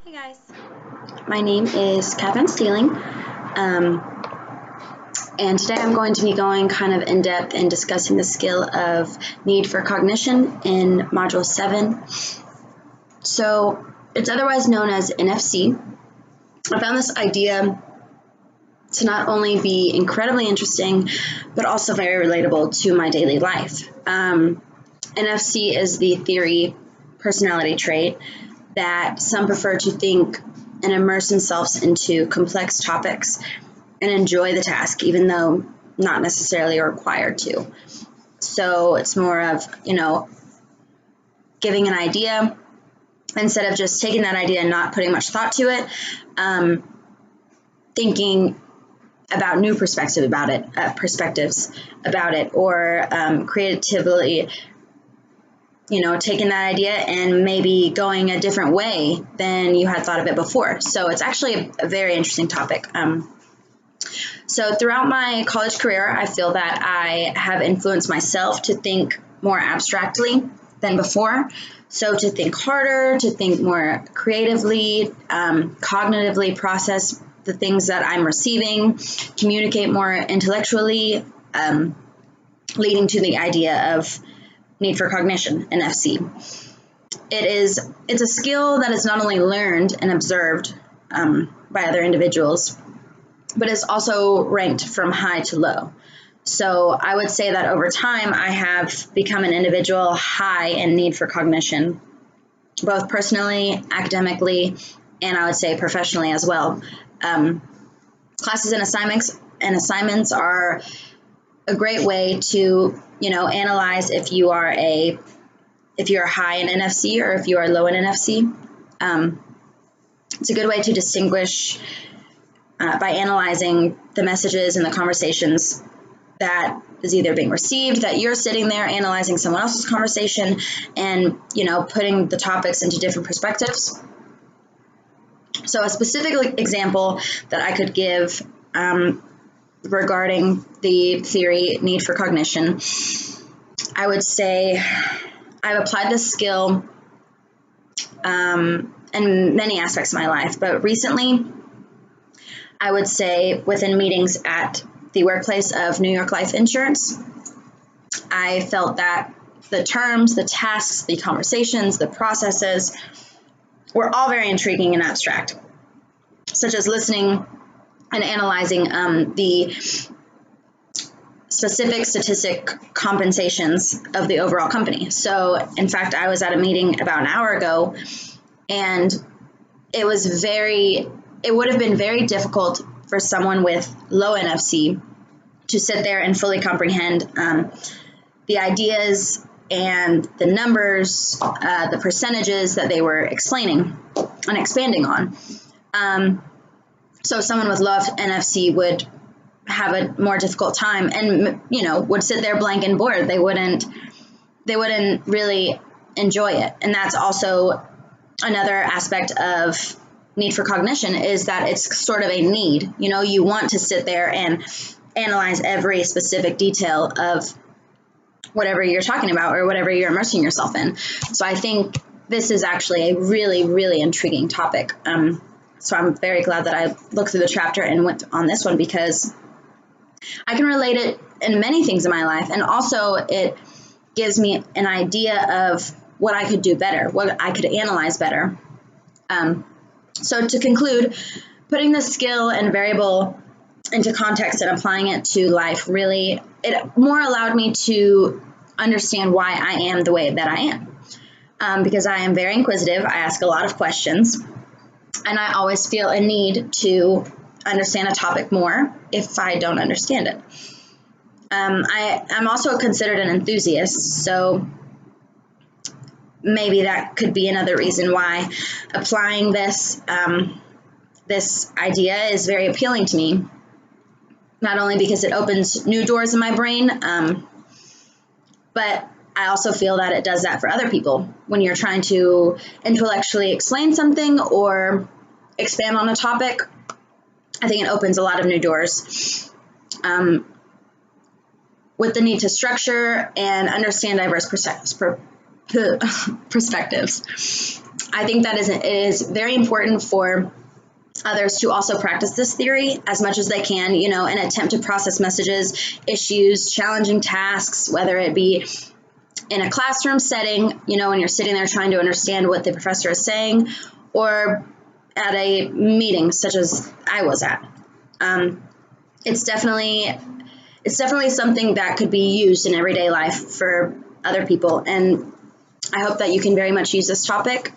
Hey guys, my name is Catherine Steeling, and today I'm going to be going kind of in depth and discussing the skill of need for cognition in Module 7. So it's otherwise known as NFC. I found this idea to not only be incredibly interesting, but also very relatable to my daily life. NFC is the theory personality trait that some prefer to think and immerse themselves into complex topics and enjoy the task, even though not necessarily required to. So it's more of, giving an idea instead of just taking that idea and not putting much thought to it, thinking about new perspectives about it, or creatively taking that idea and maybe going a different way than you had thought of it before. So it's actually a very interesting topic. So throughout my college career, I feel that I have influenced myself to think more abstractly than before. So to think harder, to think more creatively, cognitively process the things that I'm receiving, communicate more intellectually, leading to the idea of need for cognition, NFC. It's a skill that is not only learned and observed by other individuals, but is also ranked from high to low. So I would say that over time, I have become an individual high in need for cognition, both personally, academically, and I would say professionally as well. Classes and assignments are a great way to analyze if you're high in NFC or if you are low in NFC. It's a good way to distinguish by analyzing the messages and the conversations that is either being received, that you're sitting there analyzing someone else's conversation and putting the topics into different perspectives. So a specific example that I could give regarding the theory need for cognition, I would say I've applied this skill in many aspects of my life, but recently I would say within meetings at the workplace of New York Life Insurance, I felt that the terms, the tasks, the conversations, the processes were all very intriguing and abstract, such as listening and analyzing the specific statistic compensations of the overall company. So in fact, I was at a meeting about an hour ago, and it would have been very difficult for someone with low NFC to sit there and fully comprehend the ideas and the numbers, the percentages that they were explaining and expanding on. So someone with low NFC would have a more difficult time and would sit there blank and bored. They wouldn't really enjoy it. And that's also another aspect of need for cognition, is that it's sort of a need. You want to sit there and analyze every specific detail of whatever you're talking about or whatever you're immersing yourself in. So I think this is actually a really, really intriguing topic. So I'm very glad that I looked through the chapter and went on this one, because I can relate it in many things in my life. And also it gives me an idea of what I could do better, what I could analyze better. So to conclude, putting this skill and variable into context and applying it to life, really, it more allowed me to understand why I am the way that I am. Because I am very inquisitive. I ask a lot of questions, and I always feel a need to understand a topic more if I don't understand it. I'm also considered an enthusiast, so maybe that could be another reason why applying this idea is very appealing to me. Not only because it opens new doors in my brain, but I also feel that it does that for other people. When you're trying to intellectually explain something or expand on a topic, I think it opens a lot of new doors. With the need to structure and understand diverse perspectives. I think that it is very important for others to also practice this theory as much as they can, and attempt to process messages, issues, challenging tasks, whether it be in a classroom setting, when you're sitting there trying to understand what the professor is saying, or at a meeting such as I was at. It's definitely something that could be used in everyday life for other people. And I hope that you can very much use this topic